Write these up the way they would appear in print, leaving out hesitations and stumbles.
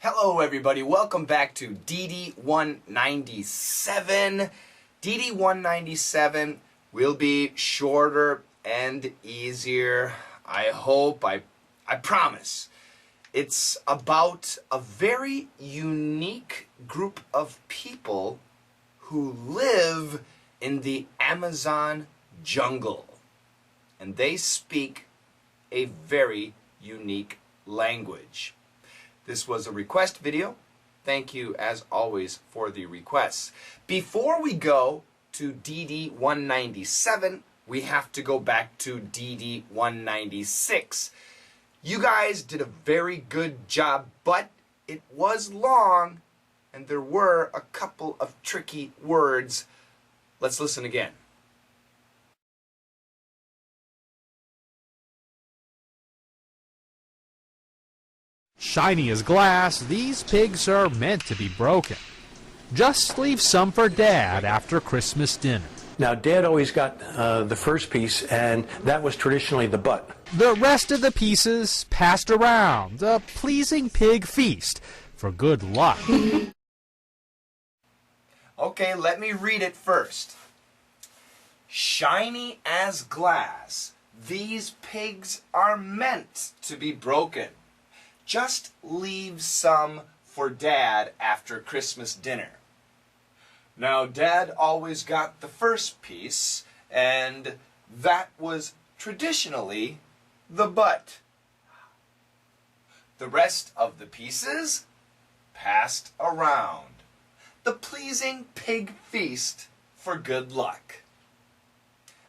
Hello everybody, welcome back to DD 197. DD 197 will be shorter and easier. I hope, I promise. It's about a very unique group of people who live in the Amazon jungle. And they speak a very unique language. This was a request video. Thank you, as always, for the requests. Before we go to DD 197, we have to go back to DD 196. You guys did a very good job, but it was long, and there were a couple of tricky words. Let's listen again. Shiny as glass, these pigs are meant to be broken. Just leave some for Dad after Christmas dinner. Now, Dad always got the first piece, and that was traditionally the butt. The rest of the pieces passed around, a pleasing pig feast for good luck. Okay, let me read it first. Shiny as glass, these pigs are meant to be broken. Just leave some for Dad after Christmas dinner. Now, Dad always got the first piece, and that was traditionally the butt. The rest of the pieces passed around. The pleasing pig feast for good luck.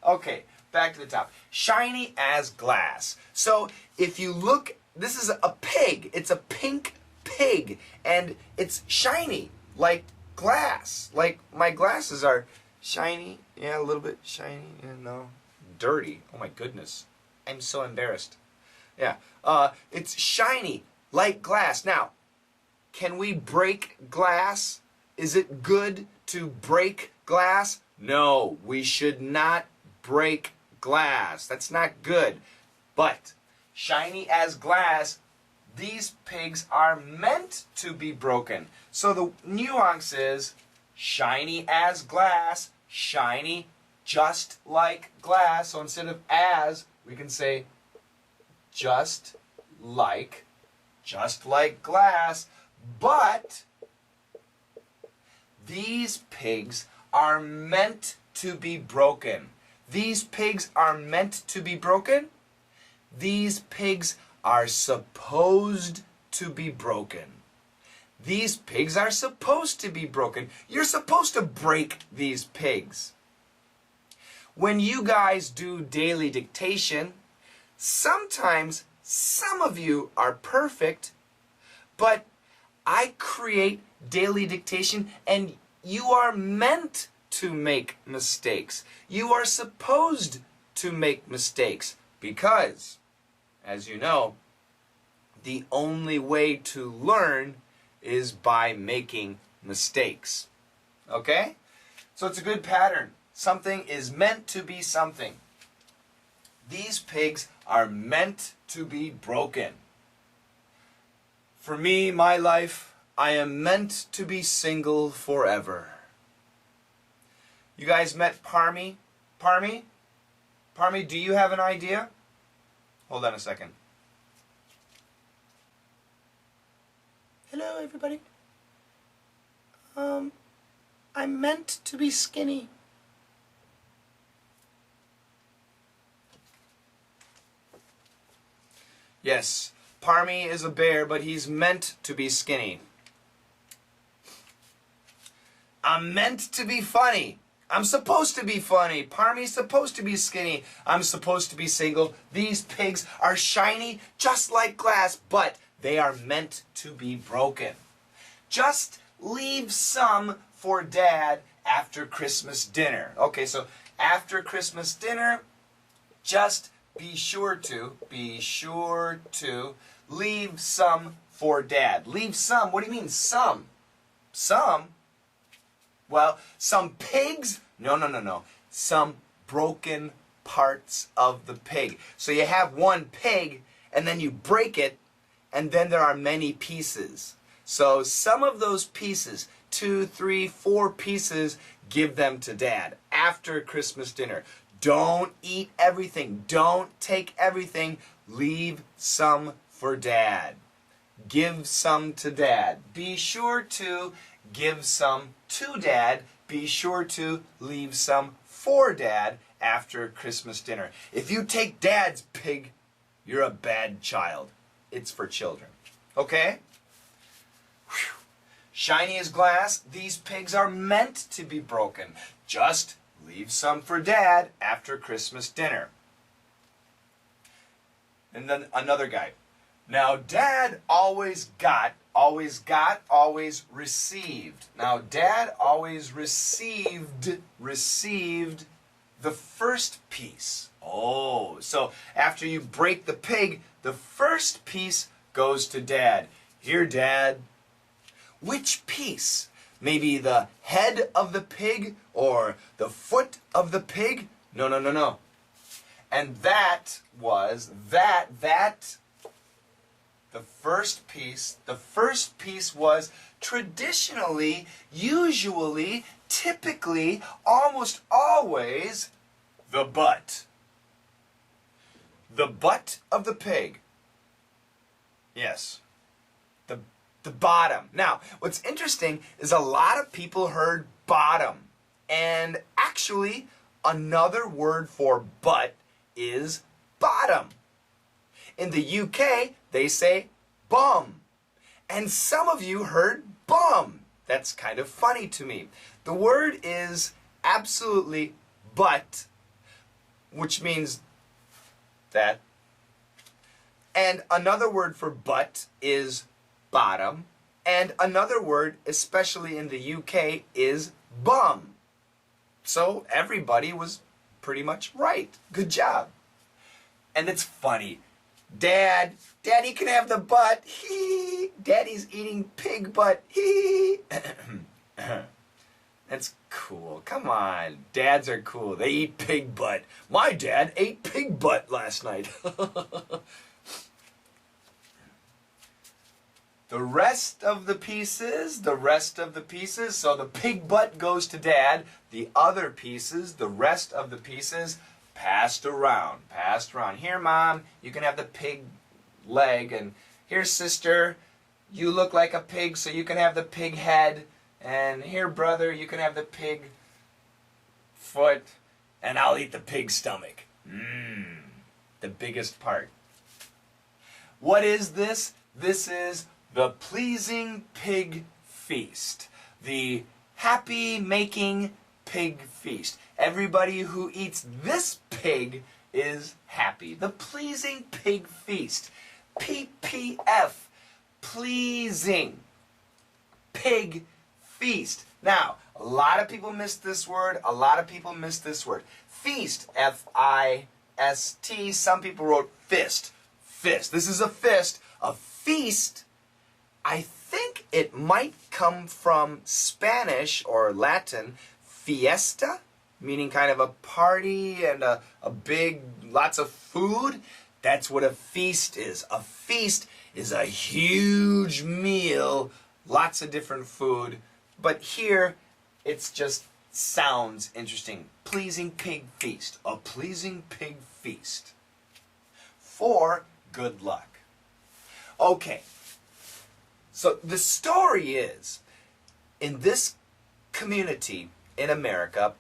Okay, back to the top. Shiny as glass. So, if you look, this is a pig. It's a pink pig, and it's shiny, like glass. Like my glasses are shiny. Yeah, a little bit shiny. Yeah, no, dirty. Oh my goodness, I'm so embarrassed. Yeah, it's shiny like glass. Now, can we break glass? Is it good to break glass? No, we should not break glass. That's not good. But shiny as glass, these pigs are meant to be broken. So the nuance is shiny as glass, shiny just like glass. So instead of as, we can say just like glass. But these pigs are meant to be broken. These pigs are meant to be broken. These pigs are supposed to be broken. These pigs are supposed to be broken. You're supposed to break these pigs. When you guys do daily dictation, sometimes some of you are perfect, but I create daily dictation and you are meant to make mistakes. You are supposed to make mistakes because, as you know, the only way to learn is by making mistakes. Okay? So it's a good pattern. Something is meant to be something. These pigs are meant to be broken. For me, my life, I am meant to be single forever. You guys met Parmy? Parmy? Parmy, do you have an idea? Hold on a second. Hello, everybody. I'm meant to be skinny. Yes, Parmy is a bear, but he's meant to be skinny. I'm meant to be funny. I'm supposed to be funny. Parmy's supposed to be skinny. I'm supposed to be single. These pigs are shiny just like glass, but they are meant to be broken. Just leave some for Dad after Christmas dinner. Okay, so after Christmas dinner, just be sure to leave some for Dad. Leave some. What do you mean some? Some? Well, some pigs? No. Some broken parts of the pig. So you have one pig, and then you break it, and then there are many pieces. So some of those pieces, 2, 3, 4 pieces, give them to Dad after Christmas dinner. Don't eat everything. Don't take everything. Leave some for Dad. Give some to Dad. Be sure to give some to Dad. Be sure to leave some for Dad after Christmas dinner. If you take Dad's pig, you're a bad child. It's for children. Okay? Whew. Shiny as glass, these pigs are meant to be broken. Just leave some for Dad after Christmas dinner. And then another guy. Now, Dad always received. Now, Dad always received the first piece. Oh, so after you break the pig, the first piece goes to Dad. Here, Dad. Which piece? Maybe the head of the pig or the foot of the pig? No. And that was the first piece was traditionally, usually, typically, almost always the butt. The butt of the pig. Yes. The bottom. Now, what's interesting is a lot of people heard bottom. And actually, another word for butt is bottom. In the UK, they say bum. And some of you heard bum. That's kind of funny to me. The word is absolutely butt, which means that. And another word for butt is bottom. And another word, especially in the UK, is bum. So everybody was pretty much right. Good job. And it's funny. Daddy can have the butt. Hee. Daddy's eating pig butt. Hee. That's cool. Come on. Dads are cool. They eat pig butt. My dad ate pig butt last night. The rest of the pieces, so the pig butt goes to Dad. The other pieces, the rest of the pieces, passed around. Here, Mom, you can have the pig leg. And here, sister, you look like a pig, so you can have the pig head. And here, brother, you can have the pig foot. And I'll eat the pig stomach. The biggest part. What is this? This is the pleasing pig feast. The happy-making pig feast. Everybody who eats this pig is happy. The pleasing pig feast. PPF. Pleasing pig feast. Now, a lot of people miss this word. Feast. F-I-S-T. Some people wrote fist. This is a fist. A feast, I think it might come from Spanish or Latin, fiesta, meaning kind of a party and a big, lots of food. That's what a feast is. A feast is a huge meal, lots of different food. But here, it's just sounds interesting. Pleasing pig feast. A pleasing pig feast. For good luck. Okay. So the story is, in this community in America,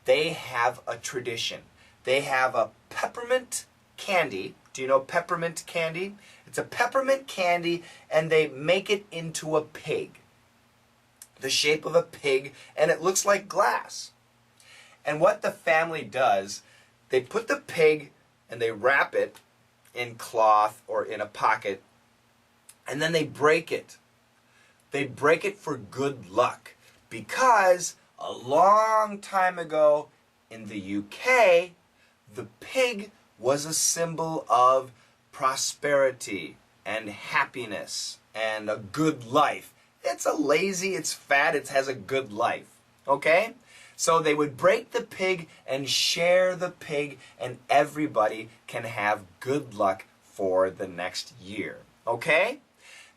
they have a tradition. They have a peppermint candy. Do you know peppermint candy? It's a peppermint candy, and they make it into a pig. The shape of a pig, and it looks like glass. And what the family does, they put the pig and they wrap it in cloth or in a pocket, and then they break it. They break it for good luck, because a long time ago in the UK, the pig was a symbol of prosperity and happiness and a good life. It's it's fat, it has a good life. Okay? So they would break the pig and share the pig, and everybody can have good luck for the next year. Okay?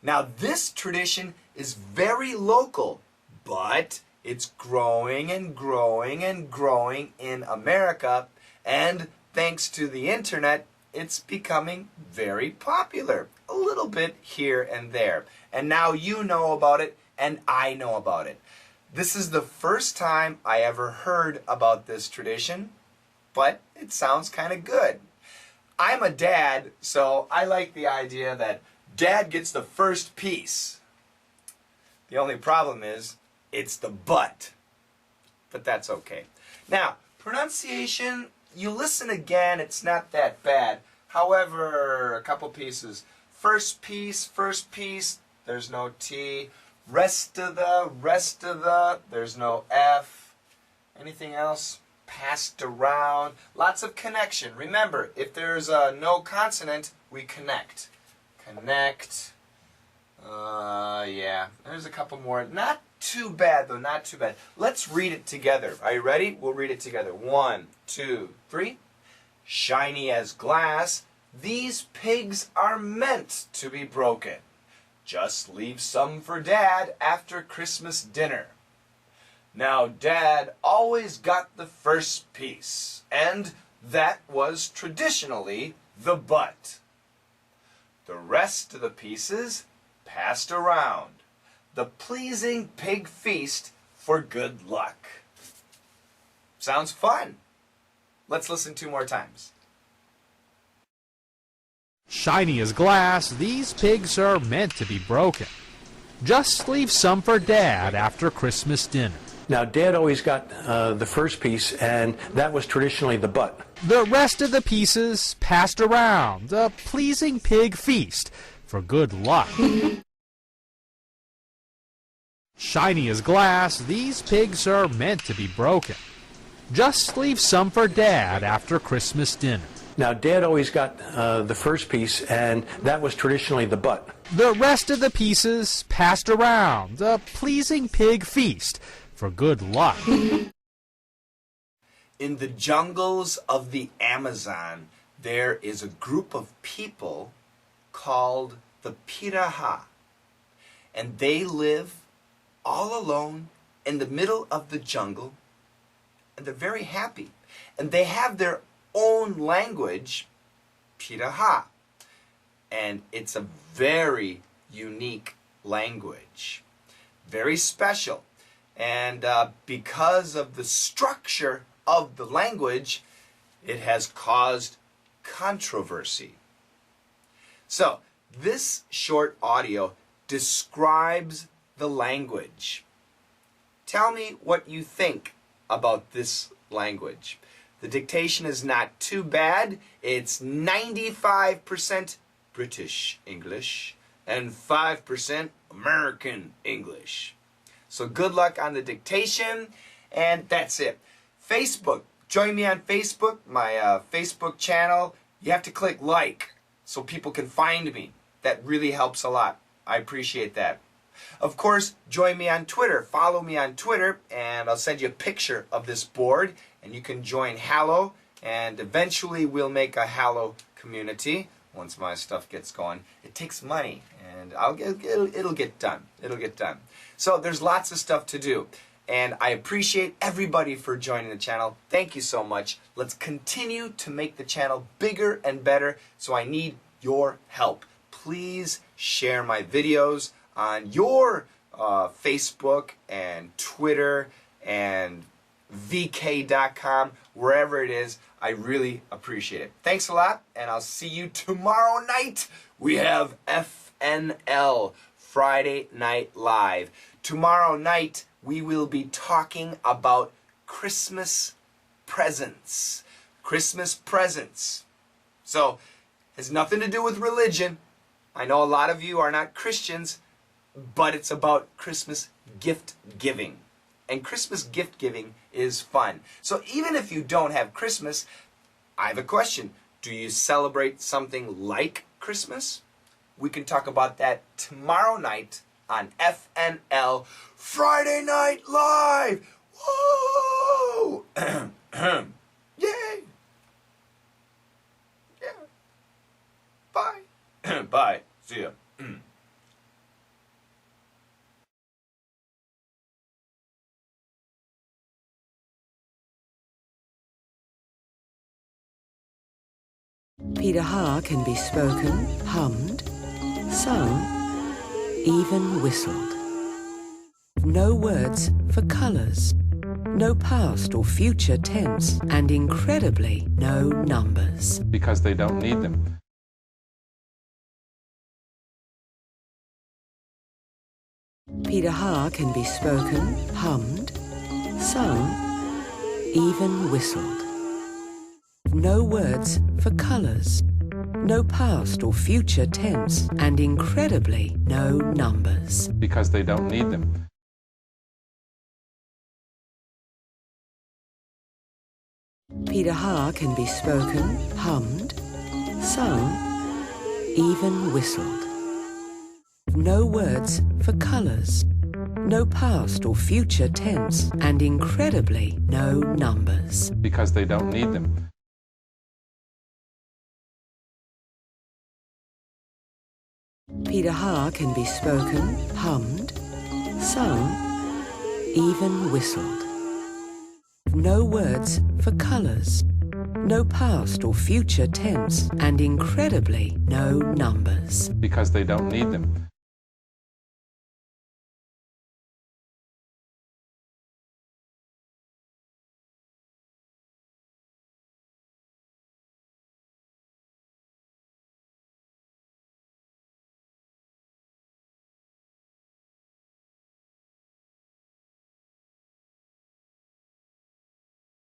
Now this tradition is very local, but it's growing and growing and growing in America, and thanks to the internet, it's becoming very popular, a little bit here and there. And now you know about it, and I know about it. This is the first time I ever heard about this tradition, but it sounds kind of good. I'm a dad, so I like the idea that Dad gets the first piece. The only problem is, it's the but. But that's okay. Now, pronunciation, you listen again, it's not that bad. However, a couple pieces. First piece, there's no T. Rest of the, there's no F. Anything else? Passed around. Lots of connection. Remember, if there's no consonant, we connect. Connect. Yeah, there's a couple more. Not too bad, though, not too bad. Let's read it together. Are you ready? We'll read it together. 1, 2, 3. Shiny as glass, these pigs are meant to be broken. Just leave some for Dad after Christmas dinner. Now, Dad always got the first piece, and that was traditionally the butt. The rest of the pieces passed around. The pleasing pig feast for good luck. Sounds fun. Let's listen 2 more times. Shiny as glass, these pigs are meant to be broken. Just leave some for Dad after Christmas dinner. Now, Dad always got the first piece, and that was traditionally the butt. The rest of the pieces passed around. A pleasing pig feast for good luck. Shiny as glass, these pigs are meant to be broken. Just leave some for Dad after Christmas dinner. Now, Dad always got the first piece, and that was traditionally the butt. The rest of the pieces passed around. A pleasing pig feast for good luck. In the jungles of the Amazon, there is a group of people called the Piraha. And they live all alone in the middle of the jungle. And they're very happy. And they have their own language, Piraha. And it's a very unique language. Very special. And because of the structure of the language, it has caused controversy. So, this short audio describes the language. Tell me what you think about this language. The dictation is not too bad. It's 95% British English and 5% American English. So good luck on the dictation, and that's it. Facebook. Join me on Facebook, my Facebook channel. You have to click like so people can find me. That really helps a lot. I appreciate that. Of course, join me on Twitter. Follow me on Twitter, and I'll send you a picture of this board, and you can join Hallow, and eventually we'll make a Hallow community once my stuff gets going. It takes money, and it'll get done. It'll get done. So there's lots of stuff to do, and I appreciate everybody for joining the channel. Thank you so much. Let's continue to make the channel bigger and better, so I need your help. Please share my videos on your Facebook and Twitter and vk.com, wherever it is. I really appreciate it. Thanks a lot, and I'll see you tomorrow night. We have FNL, Friday Night Live. Tomorrow night, we will be talking about Christmas presents. Christmas presents. So, it has nothing to do with religion. I know a lot of you are not Christians, but it's about Christmas gift giving. And Christmas gift giving is fun. So even if you don't have Christmas, I have a question. Do you celebrate something like Christmas? We can talk about that tomorrow night on FNL Friday Night Live. Whoa! Yay! Yeah. Bye. Bye. See ya. Peter Ha can be spoken, hummed, sung, even whistled. No words for colours, no past or future tense, and incredibly, no numbers. Because they don't need them. Peter Ha can be spoken, hummed, sung, even whistled. No words for colours, no past or future tense, and incredibly, no numbers. Because they don't need them. Peter Ha can be spoken, hummed, sung, even whistled. No words for colours, no past or future tense, and incredibly, no numbers. Because they don't need them. Peter Ha can be spoken, hummed, sung, even whistled. No words for colours, no past or future tense, and incredibly, no numbers. Because they don't need them.